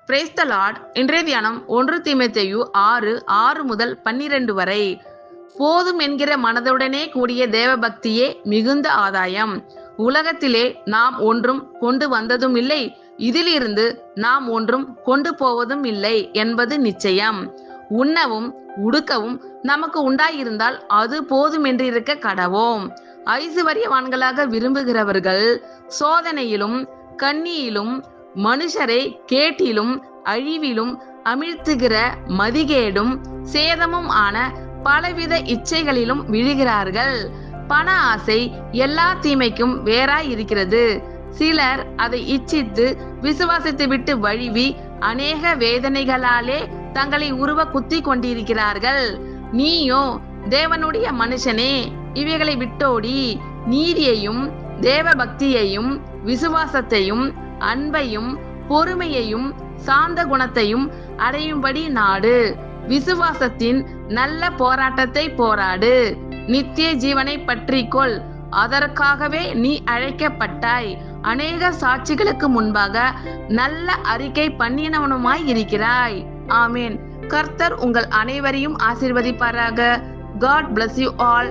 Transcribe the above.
Praise the Lord. இன்றைய தியானம் 1 தீமோத்தேயு 6:6 முதல் 12 வரை. போதும் என்கிற மனதுடனே கூடிய தேவ பக்தியே மிகுந்த ஆதாயம். உலகத்திலே நாம் ஒன்றும் கொண்டு வந்ததும் இல்லை, இதிலிருந்து நாம் ஒன்றும் கொண்டு போவதும் இல்லை என்பது நிச்சயம். உண்ணவும் உடுக்கவும் நமக்கு உண்டாயிருந்தால் அது போதும் என்று இருக்க கடவோம். ஐசுவரியவான்களாக விரும்புகிறவர்கள் சோதனையிலும் கண்ணியிலும் மனுஷரை கேட்டிலும் அழிவிலும் அமிழ்த்துகிற மதிகேடும் சேதமும் ஆன பலவித இச்சைகளிலும் விழுகிறார்கள். பண ஆசை எல்லா தீமைக்கும் வேறாய் இருக்கிறது. சிலர் அதை இச்சித்து விசுவாசத்தை விட்டு வழிவி அநேக வேதனைகளாலே தங்களை உருவ குத்தி கொண்டிருக்கிறார்கள். நீயோ தேவனுடைய மனுஷனே, இவைகளை விட்டோடி நீதியையும் தேவ பக்தியையும் விசுவாசத்தையும் அன்பையும் பொறுமையையும் சாந்த குணத்தையும் அடையும்படி நாடு. விசுவாசத்தின் நல்ல போராட்டத்தை போராடு. நித்திய ஜீவனை பற்றிக்கொள், அதற்காகவே நீ அழைக்கப்பட்டாய். அநேக சாட்சிகளுக்கு முன்பாக நல்ல அறிக்கை பண்ணினவனுமாய் இருக்கிறாய். ஆமேன். கர்த்தர் உங்கள் அனைவரையும் ஆசீர்வதிப்பாராக. God bless you all.